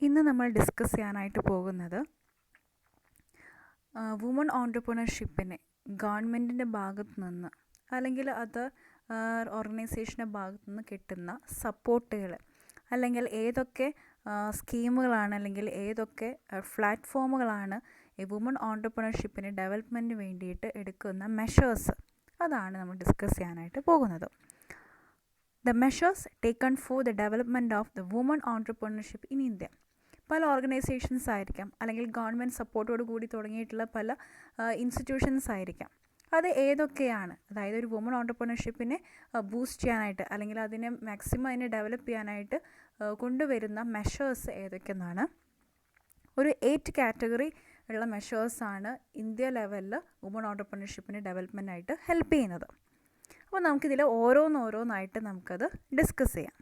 ഇന്ന് നമ്മൾ ഡിസ്കസ് ചെയ്യാനായിട്ട് പോകുന്നത് വുമൺ ഓൺട്രപ്രണർഷിപ്പിനെ ഗവൺമെൻറ്റിൻ്റെ ഭാഗത്തു നിന്ന് അല്ലെങ്കിൽ അത് ഓർഗനൈസേഷൻ്റെ ഭാഗത്തു നിന്ന് കിട്ടുന്ന സപ്പോർട്ടുകൾ അല്ലെങ്കിൽ ഏതൊക്കെ സ്കീമുകളാണ് അല്ലെങ്കിൽ ഏതൊക്കെ പ്ലാറ്റ്ഫോമുകളാണ് ഈ വുമൺ ഓൺട്രപ്രണർഷിപ്പിന് ഡെവലപ്മെൻറ്റിന് വേണ്ടിയിട്ട് എടുക്കുന്ന മെഷേഴ്സ്, അതാണ് നമ്മൾ ഡിസ്കസ് ചെയ്യാനായിട്ട് പോകുന്നത്. The measures taken for the development of the women entrepreneurship in India. പല ഓർഗനൈസേഷൻസ് ആയിരിക്കാം, അല്ലെങ്കിൽ ഗവൺമെൻറ് സപ്പോർട്ടോട് കൂടി തുടങ്ങിയിട്ടുള്ള പല ഇൻസ്റ്റിറ്റ്യൂഷൻസ് ആയിരിക്കാം. അത് ഏതൊക്കെയാണ്, അതായത് ഒരു വുമൺ ഓൺട്രപ്രണർഷിപ്പിനെ ബൂസ്റ്റ് ചെയ്യാനായിട്ട് അല്ലെങ്കിൽ അതിനെ മാക്സിമം അതിനെ ഡെവലപ്പ് ചെയ്യാനായിട്ട് കൊണ്ടുവരുന്ന മെഷേഴ്സ് ഏതൊക്കെയെന്നാണ്. ഒരു 8 കാറ്റഗറി ഉള്ള മെഷേഴ്സാണ് ഇന്ത്യ ലെവലിൽ വുമൺ ഓൺട്രപ്രണർഷിപ്പിന് ഡെവലപ്മെൻറ്റായിട്ട് ഹെൽപ്പ് ചെയ്യുന്നത്. അപ്പോൾ നമുക്കിതിൽ ഓരോന്നായിട്ട് നമുക്കത് ഡിസ്കസ് ചെയ്യാം.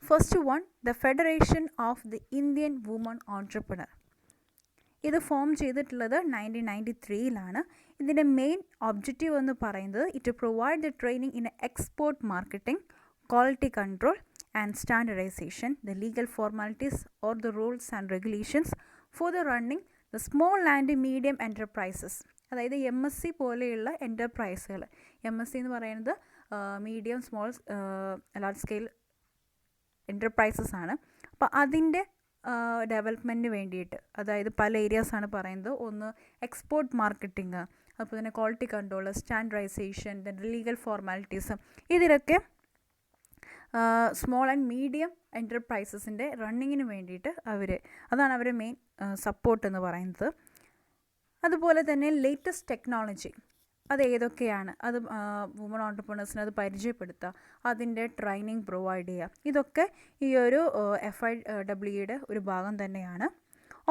First one, the federation of the Indian woman entrepreneur. ഇത് ഫോം ചെയ്തിട്ടുള്ളത് 1993 ഇതിൻ്റെ മെയിൻ ഒബ്ജക്റ്റീവ് എന്ന് പറയുന്നത് it provide the training in export marketing, quality control and standardisation, the legal formalities or the rules and regulations for the running the small and medium enterprises. അതായത് MSc പോലെയുള്ള എൻ്റർപ്രൈസുകൾ. MSc എന്ന് പറയുന്നത് medium, small, large scale enterprises ആണ്. അപ്പോൾ അതിൻ്റെ ഡെവലപ്മെൻറ്റിന് വേണ്ടിയിട്ട്, അതായത് പല ഏരിയാസാണ് പറയുന്നത്. ഒന്ന് എക്സ്പോർട്ട് മാർക്കറ്റിംഗ്, അതുപോലെ തന്നെ quality control, standardisation, then legal formalities. ഇതിലൊക്കെ സ്മോൾ ആൻഡ് മീഡിയം എൻ്റർപ്രൈസസിൻ്റെ റണ്ണിങ്ങിന് വേണ്ടിയിട്ട് അതാണ് അവരെ മെയിൻ സപ്പോർട്ട് എന്ന് പറയുന്നത്. അതുപോലെ തന്നെ ലേറ്റസ്റ്റ് ടെക്നോളജി അത് ഏതൊക്കെയാണ്, അത് വുമൺ ഓൺട്രപ്രണേഴ്സിന് അത് പരിചയപ്പെടുത്തുക, അതിൻ്റെ ട്രെയിനിങ് പ്രൊവൈഡ് ചെയ്യുക. ഇതൊക്കെ ഈ ഒരു FIWയുടെ ഒരു ഭാഗം തന്നെയാണ്.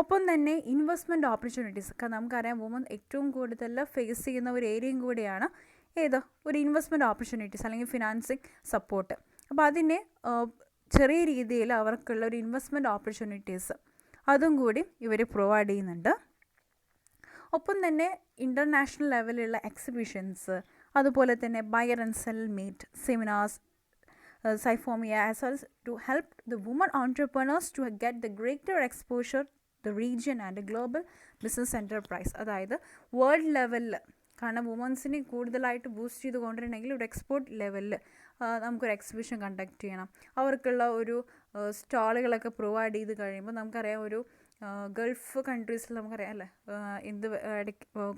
ഒപ്പം തന്നെ ഇൻവെസ്റ്റ്മെൻറ്റ് ഓപ്പർച്യൂണിറ്റീസ്. നമുക്കറിയാം വുമൺ ഏറ്റവും കൂടുതൽ ഫേസ് ചെയ്യുന്ന ഒരു ഏരിയയും കൂടിയാണ് ഒരു ഇൻവെസ്റ്റ്മെൻറ്റ് ഓപ്പർച്യൂണിറ്റീസ് അല്ലെങ്കിൽ ഫിനാൻസിങ് സപ്പോർട്ട്. അപ്പോൾ അതിനെ ചെറിയ രീതിയിൽ അവർക്കുള്ള ഒരു ഇൻവെസ്റ്റ്മെൻറ്റ് ഓപ്പർച്യൂണിറ്റീസ് അതും കൂടി ഇവർ പ്രൊവൈഡ് ചെയ്യുന്നുണ്ട്. ഒപ്പം തന്നെ ഇൻ്റർനാഷണൽ ലെവലിലുള്ള എക്സിബിഷൻസ്, അതുപോലെ തന്നെ buyer and sell meet, seminars, സൈഫോമിയ, as well to help the women entrepreneurs to get the greater exposure the region and global business enterprise. അതായത് വേൾഡ് ലെവലിൽ, കാരണം വുമൻസിനെ കൂടുതലായിട്ട് ബൂസ്റ്റ് ചെയ്ത് കൊണ്ടുവരണമെങ്കിൽ ഒരു എക്സ്പോർട്ട് ലെവലിൽ നമുക്കൊരു എക്സിബിഷൻ കണ്ടക്ട് ചെയ്യണം. അവർക്കുള്ള ഒരു സ്റ്റാളുകളൊക്കെ പ്രൊവൈഡ് ചെയ്ത് കഴിയുമ്പോൾ നമുക്കറിയാം ഒരു ഗൾഫ് കൺട്രീസിൽ നമുക്കറിയാം അല്ലേ,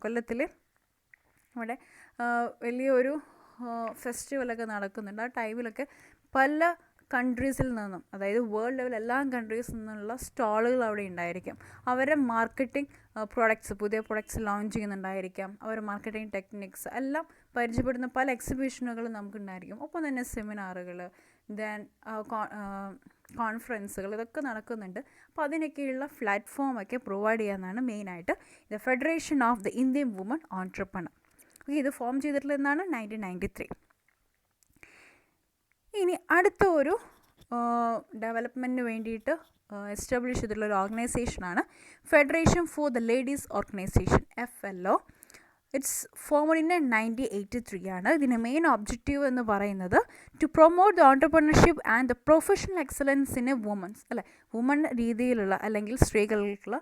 കൊല്ലത്തിൽ അവിടെ വലിയൊരു ഫെസ്റ്റിവലൊക്കെ നടക്കുന്നുണ്ട്. ആ ടൈമിലൊക്കെ പല കൺട്രീസിൽ നിന്നും, അതായത് വേൾഡ് ലെവൽ എല്ലാ കൺട്രീസിൽ നിന്നുള്ള സ്റ്റാളുകൾ അവിടെ ഉണ്ടായിരിക്കും. അവരുടെ മാർക്കറ്റിംഗ് പുതിയ പ്രൊഡക്ട്സ് ലോഞ്ച് ചെയ്യുന്നുണ്ടായിരിക്കാം. അവരുടെ മാർക്കറ്റിംഗ് ടെക്നിക്സ് എല്ലാം പരിചയപ്പെടുന്ന പല എക്സിബിഷനുകളും നമുക്കുണ്ടായിരിക്കും. ഒപ്പം തന്നെ സെമിനാറുകൾ, ദെൻ കോൺഫറൻസുകൾ, ഇതൊക്കെ നടക്കുന്നുണ്ട്. അപ്പോൾ അതിനൊക്കെയുള്ള പ്ലാറ്റ്ഫോമൊക്കെ പ്രൊവൈഡ് ചെയ്യാനാണ് മെയിനായിട്ട് the federation of the Indian woman entrepreneur. ഇത് ഫോം ചെയ്തിട്ടുള്ളതെന്നാണ് 1993. ഇനി അടുത്ത ഒരു ഡെവലപ്മെൻറ്റിന് വേണ്ടിയിട്ട് എസ്റ്റാബ്ലിഷ് ചെയ്തിട്ടുള്ള ഒരു ഓർഗനൈസേഷനാണ് federation for the ladies organisation, FLO. It's formed in 1983 ഇതിൻ്റെ മെയിൻ ഒബ്ജക്റ്റീവ് എന്ന് പറയുന്നത് to promote the entrepreneurship and the professional excellence in women's, women രീതിയിലുള്ള അല്ലെങ്കിൽ സ്ത്രീകൾക്കുള്ള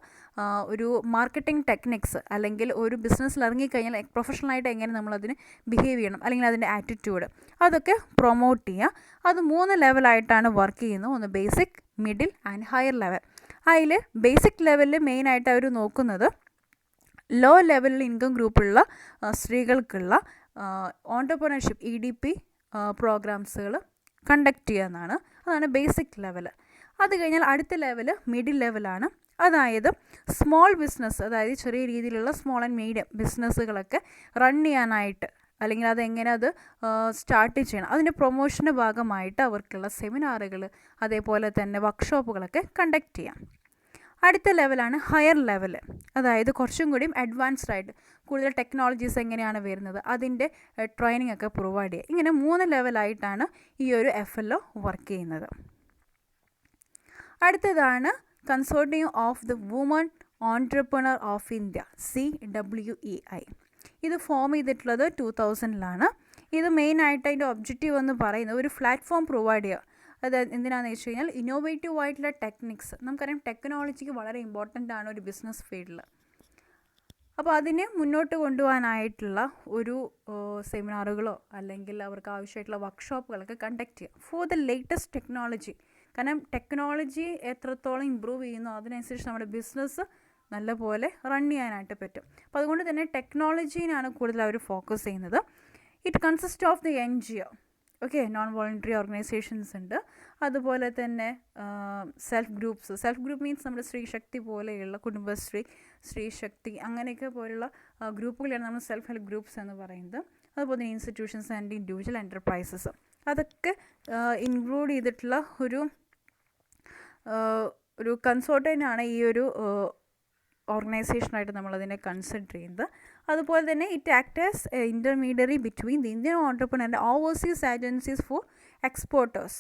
ഒരു മാർക്കറ്റിംഗ് ടെക്നിക്സ്, അല്ലെങ്കിൽ ഒരു ബിസിനസ്സിൽ ഇറങ്ങിക്കഴിഞ്ഞാൽ പ്രൊഫഷണലായിട്ട് എങ്ങനെ നമ്മളതിന് ബിഹേവ് ചെയ്യണം, അല്ലെങ്കിൽ അതിൻ്റെ ആറ്റിറ്റ്യൂഡ്, അതൊക്കെ പ്രൊമോട്ട് ചെയ്യുക. അത് 3 ലെവലായിട്ടാണ് വർക്ക് ചെയ്യുന്നത്. ഒന്ന് basic, middle and higher level. അതിൽ ബേസിക് ലെവലിൽ മെയിനായിട്ട് അവർ നോക്കുന്നത് ലോ ലെവലിൽ ഇൻകം ഗ്രൂപ്പുള്ള സ്ത്രീകൾക്കുള്ള ഓൺട്രപ്രണർഷിപ്പ് EDP പ്രോഗ്രാംസുകൾ കണ്ടക്ട് ചെയ്യുന്നതാണ്. അതാണ് ബേസിക് ലെവൽ. അത് കഴിഞ്ഞാൽ അടുത്ത ലെവൽ മിഡിൽ ലെവലാണ്. അതായത് സ്മോൾ ബിസിനസ്, അതായത് ചെറിയ രീതിയിലുള്ള സ്മോൾ ആൻഡ് മീഡിയം ബിസിനസ്സുകളൊക്കെ റൺ ചെയ്യാനായിട്ട്, അല്ലെങ്കിൽ അതെങ്ങനെ അത് സ്റ്റാർട്ട് ചെയ്യണം, അതിൻ്റെ പ്രൊമോഷൻ്റെ ഭാഗമായിട്ട് അവർക്കുള്ള സെമിനാറുകൾ, അതേപോലെ തന്നെ വർക്ക്ഷോപ്പുകളൊക്കെ കണ്ടക്ട് ചെയ്യാം. അടുത്ത ലെവലാണ് ഹയർ ലെവൽ. അതായത് കുറച്ചും കൂടിയും അഡ്വാൻസ്ഡ് ആയിട്ട് കൂടുതൽ ടെക്നോളജീസ് എങ്ങനെയാണ് വരുന്നത്, അതിൻ്റെ ട്രെയിനിങ് ഒക്കെ പ്രൊവൈഡ് ചെയ്യുക. ഇങ്ങനെ 3 ലെവലായിട്ടാണ് ഈ ഒരു FLO വർക്ക് ചെയ്യുന്നത്. അടുത്തതാണ് consortium of the woman entrepreneur of India, CWEI. ഇത് ഫോം ചെയ്തിട്ടുള്ളത് 2000 ഇത് മെയിനായിട്ട് അതിൻ്റെ ഒബ്ജക്റ്റീവ് എന്ന് പറയുന്നത് ഒരു പ്ലാറ്റ്ഫോം പ്രൊവൈഡ് ചെയ്യുക. അത് എന്തിനാണെന്ന് വെച്ച് കഴിഞ്ഞാൽ ഇന്നോവേറ്റീവ് ആയിട്ടുള്ള ടെക്നിക്സ്. നമുക്കറിയാം ടെക്നോളജിക്ക് വളരെ ഇമ്പോർട്ടൻ്റ് ആണ് ഒരു ബിസിനസ് ഫീൽഡിൽ. അപ്പോൾ അതിനെ മുന്നോട്ട് കൊണ്ടുപോകാനായിട്ടുള്ള ഒരു സെമിനാറുകളോ അല്ലെങ്കിൽ അവർക്ക് ആവശ്യമായിട്ടുള്ള വർക്ക്ഷോപ്പുകളൊക്കെ കണ്ടക്ട് ചെയ്യുക ഫോർ ദ ലേറ്റസ്റ്റ് ടെക്നോളജി. കാരണം ടെക്നോളജി എത്രത്തോളം ഇമ്പ്രൂവ് ചെയ്യുന്നു അതിനനുസരിച്ച് നമ്മുടെ ബിസിനസ് നല്ലപോലെ റൺ ചെയ്യാനായിട്ട് പറ്റും. അപ്പോൾ അതുകൊണ്ട് തന്നെ ടെക്നോളജീനാണ് കൂടുതൽ അവർ ഫോക്കസ് ചെയ്യുന്നത്. It consist of the NGO, okay, non voluntary organisations ഉണ്ട്. അതുപോലെ തന്നെ സെൽഫ് ഗ്രൂപ്പ് മീൻസ് നമ്മുടെ സ്ത്രീശക്തി പോലെയുള്ള കുടുംബശ്രീ, സ്ത്രീശക്തി അങ്ങനെയൊക്കെ പോലുള്ള ഗ്രൂപ്പുകളാണ് നമ്മൾ സെൽഫ് ഹെൽപ്പ് ഗ്രൂപ്പ്സ് എന്ന് പറയുന്നത്. അതുപോലെ തന്നെ ഇൻസ്റ്റിറ്റ്യൂഷൻസ് ആൻഡ് ഇൻഡിവിജ്വൽ എൻ്റർപ്രൈസസ് അതൊക്കെ ഇൻക്ലൂഡ് ചെയ്തിട്ടുള്ള ഒരു കൺസോർട്ടൻ്റാണ് ഈ ഒരു ഓർഗനൈസേഷനായിട്ട് നമ്മളതിനെ കൺസിഡർ ചെയ്യുന്നത്. അതുപോലെ തന്നെ it act as intermediary between the Indian entrepreneur and overseas agencies four exporters.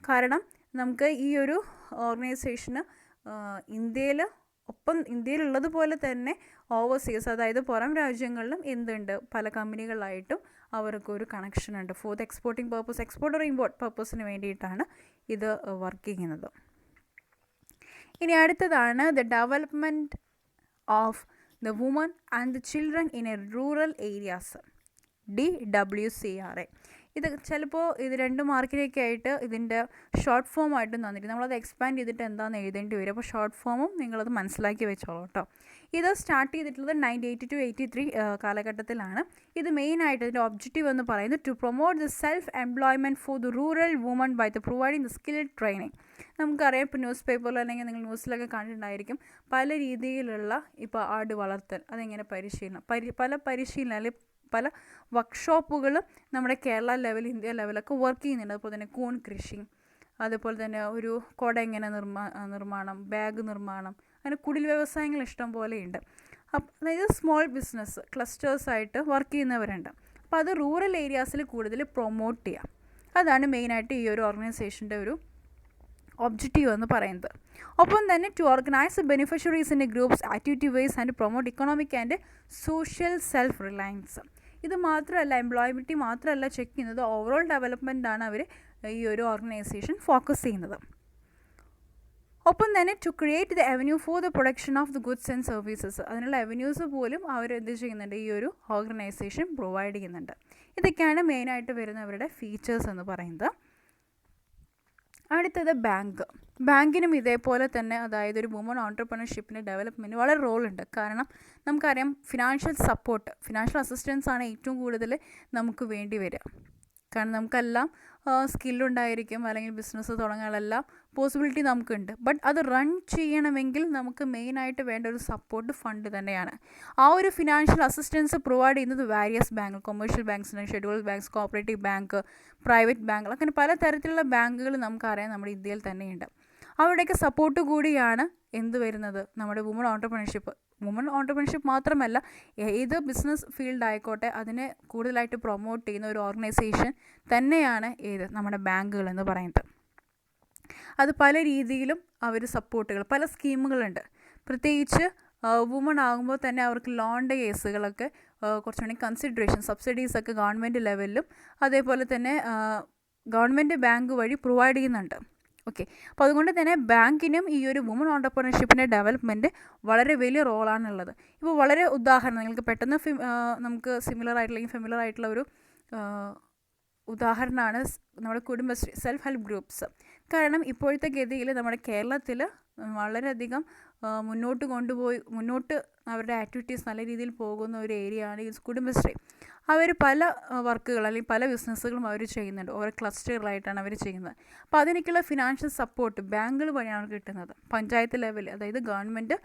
കാരണം നമുക്ക് ഈ ഒരു ഓർഗനൈസേഷന് ഇന്ത്യയിലുള്ളതുപോലെ തന്നെ ഓവർസീസ്, അതായത് പുറം രാജ്യങ്ങളിലും എന്തുണ്ട്, പല കമ്പനികളായിട്ടും അവർക്കൊരു കണക്ഷൻ ഉണ്ട്. For the exporting purpose, export or import പർപ്പസിന് വേണ്ടിയിട്ടാണ് ഇത് വർക്ക് ചെയ്യുന്നത്. ഇനി അടുത്തതാണ് the development of the women and the children in a rural areas, DWCRA. ഇത് ചിലപ്പോൾ ഇത് 2 മാർക്കിനൊക്കെ ആയിട്ട് ഇതിൻ്റെ ഷോർട്ട് ഫോം ആയിട്ട് തന്നിട്ട് നമ്മളത് എക്സ്പാൻഡ് ചെയ്തിട്ട് എന്താണെന്ന് എഴുതേണ്ടി വരും. അപ്പോൾ ഷോർട്ട് ഫോമും നിങ്ങളത് മനസ്സിലാക്കി വെച്ചോളൂ കേട്ടോ. ഇത് സ്റ്റാർട്ട് ചെയ്തിട്ടുള്ളത് 1982-83 കാലഘട്ടത്തിലാണ്. ഇത് മെയിനായിട്ട് ഇതിൻ്റെ ഒബ്ജക്റ്റീവ് എന്ന് പറയുന്നത് to promote the self employment for the rural woman by the providing the skill training. നമുക്കറിയാം, ഇപ്പോൾ ന്യൂസ് പേപ്പറിൽ അല്ലെങ്കിൽ നിങ്ങൾ ന്യൂസിലൊക്കെ കണ്ടിട്ടുണ്ടായിരിക്കും പല രീതിയിലുള്ള ഇപ്പോൾ ആട് വളർത്തൽ, അതെങ്ങനെ പരിശീലനം, പല പരിശീലനം അല്ലെങ്കിൽ പല വർക്ക്ഷോപ്പുകളും നമ്മുടെ കേരള ലെവൽ, ഇന്ത്യ ലെവലൊക്കെ വർക്ക് ചെയ്യുന്നുണ്ട്. അതുപോലെ തന്നെ കൂൺ കൃഷി, അതുപോലെ തന്നെ ഒരു കുട എങ്ങനെ നിർമ്മാണം, ബാഗ് നിർമ്മാണം, അങ്ങനെ കുടിൽ വ്യവസായങ്ങൾ ഇഷ്ടം പോലെയുണ്ട്. അതായത് സ്മോൾ ബിസിനസ് ക്ലസ്റ്റേഴ്സായിട്ട് വർക്ക് ചെയ്യുന്നവരുണ്ട്. അപ്പോൾ അത് റൂറൽ ഏരിയാസിൽ കൂടുതൽ പ്രൊമോട്ട് ചെയ്യാം. അതാണ് മെയിനായിട്ട് ഈ ഒരു ഓർഗനൈസേഷൻ്റെ ഒരു ഒബ്ജക്റ്റീവ് എന്ന് പറയുന്നത്. ഒപ്പം തന്നെ to organise beneficiaries in groups activity wise and promote economic and social self reliance. ഇത് മാത്രമല്ല, എംപ്ലോയബിലിറ്റി മാത്രമല്ല ചെക്ക് ചെയ്യുന്നത്, ഓവറോൾ ഡെവലപ്മെൻറ്റാണ് അവർ ഈ ഒരു ഓർഗനൈസേഷൻ ഫോക്കസ് ചെയ്യുന്നത്. ഒപ്പം തന്നെ to create the avenue for the production of the goods and services, അതിനുള്ള അവന്യൂസ് പോലും അവർ എന്ത് ചെയ്യുന്നുണ്ട്, ഈ ഒരു ഓർഗനൈസേഷൻ പ്രൊവൈഡ് ചെയ്യുന്നുണ്ട്. ഇതൊക്കെയാണ് മെയിനായിട്ട് വരുന്ന അവരുടെ ഫീച്ചേഴ്സ് എന്ന് പറയുന്നത്. അടുത്തത് ബാങ്കിനും ഇതേപോലെ തന്നെ, അതായത് ഒരു വുമൺ ഓൺട്രപ്രണർഷിപ്പിൻ്റെ ഡെവലപ്മെൻറ്റ് വളരെ റോളുണ്ട്. കാരണം നമുക്കറിയാം ഫിനാൻഷ്യൽ സപ്പോർട്ട്, ഫിനാൻഷ്യൽ അസിസ്റ്റൻസ് ആണ് ഏറ്റവും കൂടുതൽ നമുക്ക് വേണ്ടി വരിക. കാരണം നമുക്കെല്ലാം സ്കില്ലുണ്ടായിരിക്കും, അല്ലെങ്കിൽ ബിസിനസ് തുടങ്ങാനെല്ലാം പോസിബിലിറ്റി നമുക്കുണ്ട്. ബട്ട് അത് റൺ ചെയ്യണമെങ്കിൽ നമുക്ക് മെയിനായിട്ട് വേണ്ട ഒരു സപ്പോർട്ട് ഫണ്ട് തന്നെയാണ്. ആ ഒരു ഫിനാൻഷ്യൽ അസിസ്റ്റൻസ് പ്രൊവൈഡ് ചെയ്യുന്നത് various bank, commercial banks, scheduled banks, cooperative bank, private bank, അങ്ങനെ പലതരത്തിലുള്ള ബാങ്കുകൾ നമുക്കറിയാം നമ്മുടെ ഇന്ത്യയിൽ തന്നെയുണ്ട്. അവരുടെയൊക്കെ സപ്പോർട്ട് കൂടിയാണ് എന്ത് വരുന്നത്, നമ്മുടെ വുമൺ ഓൺട്രപ്രണർഷിപ്പ് മാത്രമല്ല, ഏത് ബിസിനസ് ഫീൽഡ് ആയിക്കോട്ടെ അതിനെ കൂടുതലായിട്ട് പ്രൊമോട്ട് ചെയ്യുന്ന ഒരു ഓർഗനൈസേഷൻ തന്നെയാണ് നമ്മുടെ ബാങ്കുകൾ എന്ന് പറയുന്നത്. അത് പല രീതിയിലും അവർ സപ്പോർട്ടുകൾ, പല സ്കീമുകളുണ്ട്. പ്രത്യേകിച്ച് വുമൺ ആകുമ്പോൾ തന്നെ അവർക്ക് ലോണിൻ്റെ കേസുകളൊക്കെ കുറച്ചുകൂടി കൺസിഡറേഷൻ, സബ്സിഡീസൊക്കെ ഗവൺമെൻറ് ലെവലിലും അതേപോലെ തന്നെ ഗവൺമെൻറ് ബാങ്ക് വഴി പ്രൊവൈഡ് ചെയ്യുന്നുണ്ട്. ഓക്കെ, അപ്പോൾ അതുകൊണ്ട് തന്നെ ബാങ്കിനും ഈ ഒരു വുമൺ ഓൺട്രപ്രണർഷിപ്പിൻ്റെ ഡെവലപ്മെൻറ്റ് വളരെ വലിയ റോളാണുള്ളത്. ഇപ്പോൾ വളരെ ഉദാഹരണം നിങ്ങൾക്ക് പെട്ടെന്ന് നമുക്ക് ഫെമിലർ ആയിട്ടുള്ള ഒരു ഉദാഹരണമാണ് നമ്മുടെ കുടുംബശ്രീ, സെൽഫ് ഹെൽപ്പ് ഗ്രൂപ്പ്സ്. കാരണം ഇപ്പോഴത്തെ ഗതിയിൽ നമ്മുടെ കേരളത്തിൽ വളരെയധികം മുന്നോട്ട് അവരുടെ ആക്ടിവിറ്റീസ് നല്ല രീതിയിൽ പോകുന്ന ഒരു ഏരിയയാണ് ഈ കുടുംബശ്രീ. അവർ പല വർക്കുകൾ അല്ലെങ്കിൽ പല ബിസിനസ്സുകളും അവർ ചെയ്യുന്നുണ്ട്, ഓരോ ക്ലസ്റ്ററുകളായിട്ടാണ് അവർ ചെയ്യുന്നത്. അപ്പോൾ അതിനൊക്കെയുള്ള ഫിനാൻഷ്യൽ സപ്പോർട്ട് ബാങ്കുകൾ വഴിയാണ് കിട്ടുന്നത്. പഞ്ചായത്ത് ലെവൽ, അതായത് ഗവൺമെൻറ്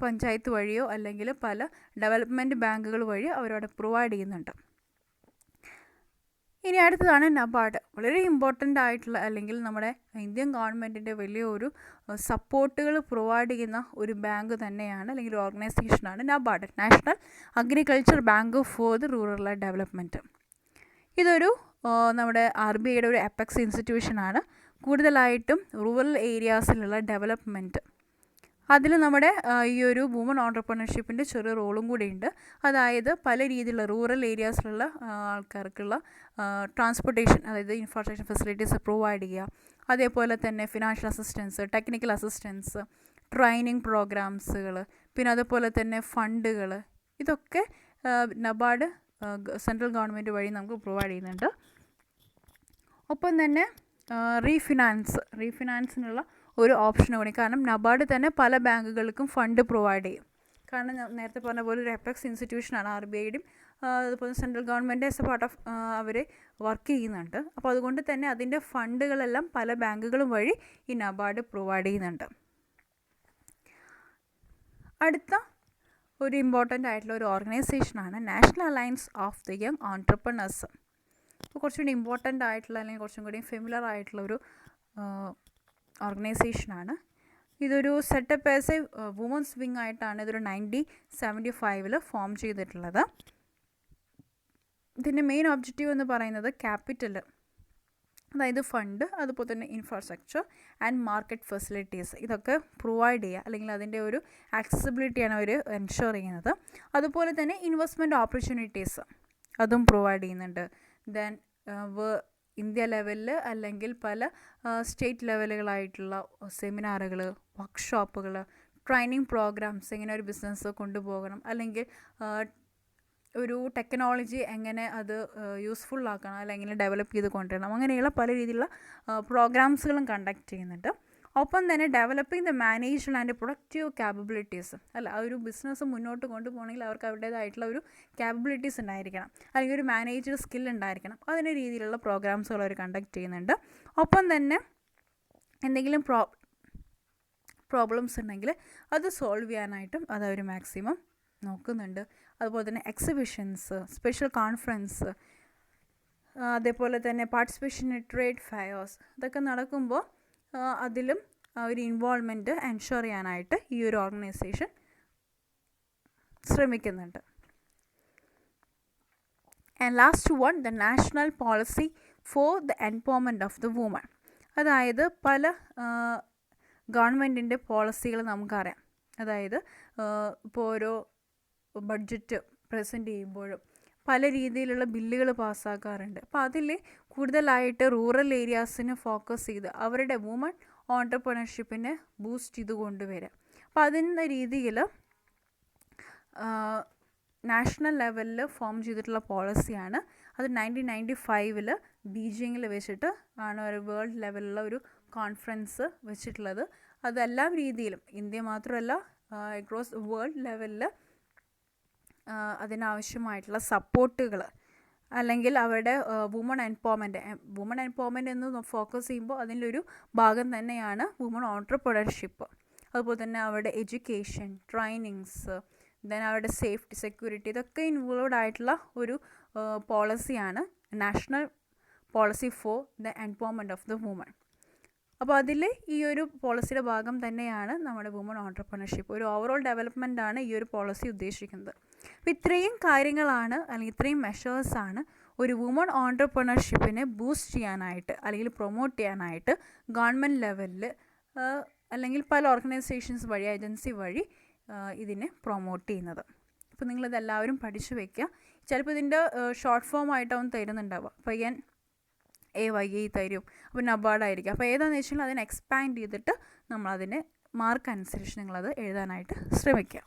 പഞ്ചായത്ത് വഴിയോ അല്ലെങ്കിൽ പല ഡെവലപ്മെൻറ്റ് ബാങ്കുകൾ വഴി അവരവിടെ പ്രൊവൈഡ് ചെയ്യുന്നുണ്ട്. ഇനി അടുത്തതാണ് നബാർഡ്. വളരെ ഇമ്പോർട്ടൻ്റ് ആയിട്ടുള്ള, അല്ലെങ്കിൽ നമ്മുടെ ഇന്ത്യൻ ഗവൺമെൻറ്റിൻ്റെ വലിയൊരു സപ്പോർട്ടുകൾ പ്രൊവൈഡ് ചെയ്യുന്ന ഒരു ബാങ്ക് തന്നെയാണ്, അല്ലെങ്കിൽ ഒരു ഓർഗനൈസേഷനാണ് NABARD, national agriculture bank for the rural development. ഇതൊരു നമ്മുടെ RBIയുടെ ഒരു അപ്പെക്സ് ഇൻസ്റ്റിറ്റ്യൂഷനാണ്. കൂടുതലായിട്ടും റൂറൽ ഏരിയാസിലുള്ള ഡെവലപ്മെൻറ്റ്, അതിൽ നമ്മുടെ ഈ ഒരു വുമൺ ഓൺട്രപ്രണർഷിപ്പിൻ്റെ ചെറിയ റോളും കൂടിയുണ്ട്. അതായത് പല രീതിയിലുള്ള റൂറൽ ഏരിയാസിലുള്ള ആൾക്കാർക്കുള്ള ട്രാൻസ്പോർട്ടേഷൻ, അതായത് ഇൻഫ്രാസ്ട്രക്ചർ ഫെസിലിറ്റീസ് പ്രൊവൈഡ് ചെയ്യുക. അതേപോലെ തന്നെ financial assistance, technical assistance, training പ്രോഗ്രാംസുകൾ, പിന്നെ അതുപോലെ തന്നെ ഫണ്ടുകൾ, ഇതൊക്കെ നബാർഡ് സെൻട്രൽ ഗവൺമെൻറ് വഴി നമുക്ക് പ്രൊവൈഡ് ചെയ്യുന്നുണ്ട്. ഒപ്പം തന്നെ റീഫിനാൻസിനുള്ള ഒരു ഓപ്ഷൻ കൂടി, കാരണം നബാർഡ് തന്നെ പല ബാങ്കുകൾക്കും ഫണ്ട് പ്രൊവൈഡ് ചെയ്യും. കാരണം ഞാൻ നേരത്തെ പറഞ്ഞ പോലെ ഒരു എപെക്സ് ഇൻസ്റ്റിറ്റ്യൂഷനാണ് RBIയുടെയും, അതുപോലെ central government as a part of അവർ വർക്ക് ചെയ്യുന്നുണ്ട്. അപ്പോൾ അതുകൊണ്ട് തന്നെ അതിൻ്റെ ഫണ്ടുകളെല്ലാം പല ബാങ്കുകളും വഴി ഈ നബാർഡ് പ്രൊവൈഡ് ചെയ്യുന്നുണ്ട്. അടുത്ത ഒരു ഇമ്പോർട്ടൻ്റ് ആയിട്ടുള്ള ഒരു ഓർഗനൈസേഷനാണ് national alliance of the young entrepreneurs. അപ്പോൾ കുറച്ചുകൂടി ഇമ്പോർട്ടൻ്റ് ആയിട്ടുള്ള അല്ലെങ്കിൽ കുറച്ചും കൂടി ഫെമിലർ ആയിട്ടുള്ള ഒരു ഓർഗനൈസേഷനാണ്. ഇതൊരു setup as a women's wing ആയിട്ടാണ് ഇതൊരു 1975 ഫോം ചെയ്തിട്ടുള്ളത്. ഇതിൻ്റെ മെയിൻ ഒബ്ജക്റ്റീവ് എന്ന് പറയുന്നത് ക്യാപിറ്റൽ, അതായത് ഫണ്ട്, അതുപോലെ തന്നെ ഇൻഫ്രാസ്ട്രക്ചർ ആൻഡ് മാർക്കറ്റ് ഫെസിലിറ്റീസ്, ഇതൊക്കെ പ്രൊവൈഡ് ചെയ്യുക, അല്ലെങ്കിൽ അതിൻ്റെ ഒരു ആക്സസിബിലിറ്റിയാണ് അവർ എൻഷുർ ചെയ്യുന്നത്. അതുപോലെ തന്നെ ഇൻവെസ്റ്റ്മെൻറ്റ് ഓപ്പർച്യൂണിറ്റീസ് അതും പ്രൊവൈഡ് ചെയ്യുന്നുണ്ട്. ദെൻ ഇന്ത്യ ലെവലിൽ അല്ലെങ്കിൽ പല സ്റ്റേറ്റ് ലെവലുകളായിട്ടുള്ള സെമിനാറുകൾ, വർക്ക്ഷോപ്പുകൾ, ട്രെയിനിങ് പ്രോഗ്രാംസ്, എങ്ങനെ ഒരു ബിസിനസ് കൊണ്ടുപോകണം, അല്ലെങ്കിൽ ഒരു ടെക്നോളജി എങ്ങനെ അത് യൂസ്ഫുൾ ആക്കണം അല്ലെങ്കിൽ ഡെവലപ്പ് ചെയ്ത് കൊണ്ടുവരണം, അങ്ങനെയുള്ള പല രീതിയിലുള്ള പ്രോഗ്രാംസുകളും കണ്ടക്ട് ചെയ്യുന്നുണ്ട്. ഒപ്പം തന്നെ developing the managed and productive capabilities, അല്ല ആ ഒരു ബിസിനസ് മുന്നോട്ട് കൊണ്ടുപോകണമെങ്കിൽ അവർക്ക് അവരുടേതായിട്ടുള്ള ഒരു ക്യാപ്പബിലിറ്റീസ് ഉണ്ടായിരിക്കണം, അല്ലെങ്കിൽ ഒരു മാനേജ്ഡ് സ്കിൽ ഉണ്ടായിരിക്കണം. അതിൻ്റെ രീതിയിലുള്ള പ്രോഗ്രാംസുകൾ അവർ കണ്ടക്ട് ചെയ്യുന്നുണ്ട്. ഒപ്പം തന്നെ എന്തെങ്കിലും പ്രോബ്ലംസ് ഉണ്ടെങ്കിൽ അത് സോൾവ് ചെയ്യാനായിട്ടും അത് അവർ മാക്സിമം നോക്കുന്നുണ്ട്. അതുപോലെ തന്നെ എക്സിബിഷൻസ്, സ്പെഷ്യൽ കോൺഫറൻസ്, അതേപോലെ തന്നെ പാർട്ടിസിപ്പേഷൻ ഇൻ ട്രേഡ് ഫെയർസ്, ഇതൊക്കെ നടക്കുമ്പോൾ അതിലും ഒരു ഇൻവോൾവ്മെൻറ്റ് എൻഷുർ ചെയ്യാനായിട്ട് ഈ ഒരു ഓർഗനൈസേഷൻ ശ്രമിക്കുന്നുണ്ട്. And last one, the national policy for the empowerment of the woman. അതായത് പല ഗവൺമെൻറ്റിൻ്റെ പോളിസികൾ നമുക്കറിയാം. അതായത് ഇപ്പോൾ ഓരോ ബഡ്ജറ്റ് പ്രസൻറ്റ് ചെയ്യുമ്പോഴും പല രീതിയിലുള്ള ബില്ലുകൾ പാസ്സാക്കാറുണ്ട്. അപ്പോൾ അതിൽ കൂടുതലായിട്ട് റൂറൽ ഏരിയാസിന് ഫോക്കസ് ചെയ്ത് അവരുടെ വുമൺ ഓൺട്രപ്രണർഷിപ്പിനെ ബൂസ്റ്റ് ചെയ്ത് കൊണ്ടുവരിക. അപ്പോൾ അതിൻ്റെ രീതിയിൽ നാഷണൽ ലെവലിൽ ഫോം ചെയ്തിട്ടുള്ള പോളിസിയാണ്. അത് 1995 ബീജിങ്ങിൽ വെച്ചിട്ട് ആണ് ഒരു വേൾഡ് ലെവലിലുള്ള ഒരു കോൺഫറൻസ് വെച്ചിട്ടുള്ളത്. അതെല്ലാം രീതിയിലും ഇന്ത്യ മാത്രമല്ല അക്രോസ് വേൾഡ് ലെവലിൽ അതിനാവശ്യമായിട്ടുള്ള സപ്പോർട്ടുകൾ, അല്ലെങ്കിൽ അവരുടെ വുമൺ എംപവർമെൻറ്റ് എന്ന് ഫോക്കസ് ചെയ്യുമ്പോൾ അതിലൊരു ഭാഗം തന്നെയാണ് വുമൺ ഓൺട്രപ്രണർഷിപ്പ്. അതുപോലെ തന്നെ അവരുടെ എഡ്യൂക്കേഷൻ, ട്രെയിനിങ്സ്, ദെൻ അവരുടെ സേഫ്റ്റി, സെക്യൂരിറ്റി, ഇതൊക്കെ ഇൻവോൾവ്ഡ് ആയിട്ടുള്ള ഒരു പോളിസിയാണ് national policy for the empowerment of the women. അപ്പോൾ അതിൽ ഈ ഒരു പോളിസിയുടെ ഭാഗം തന്നെയാണ് നമ്മുടെ വുമൺ ഓൺട്രപ്രണർഷിപ്പ്. ഒരു ഓവറോൾ ഡെവലപ്മെൻറ്റാണ് ഈ ഒരു പോളിസി ഉദ്ദേശിക്കുന്നത്. അപ്പോൾ ഇത്രയും കാര്യങ്ങളാണ്, അല്ലെങ്കിൽ ഇത്രയും മെഷേഴ്സാണ് ഒരു വുമൺ ഓൺട്രപ്രണർഷിപ്പിനെ ബൂസ്റ്റ് ചെയ്യാനായിട്ട് അല്ലെങ്കിൽ പ്രൊമോട്ട് ചെയ്യാനായിട്ട് ഗവൺമെൻറ് ലെവലിൽ അല്ലെങ്കിൽ പല ഓർഗനൈസേഷൻസ് വഴി, ഏജൻസി വഴി ഇതിനെ പ്രൊമോട്ട് ചെയ്യുന്നത്. അപ്പോൾ നിങ്ങളിതെല്ലാവരും പഠിച്ചു വയ്ക്കുക. ചിലപ്പോൾ ഇതിൻ്റെ ഷോർട്ട് ഫോം ആയിട്ടാവും തരുന്നുണ്ടാവുക. അപ്പോൾ AYE തരും, അപ്പോൾ നബാർഡായിരിക്കും. അപ്പോൾ ഏതാണെന്ന് വെച്ചാൽ അതിനെ എക്സ്പാൻഡ് ചെയ്തിട്ട് നമ്മളതിനെ മാർക്ക് അനുസരിച്ച് നിങ്ങളത് എഴുതാനായിട്ട് ശ്രമിക്കുക.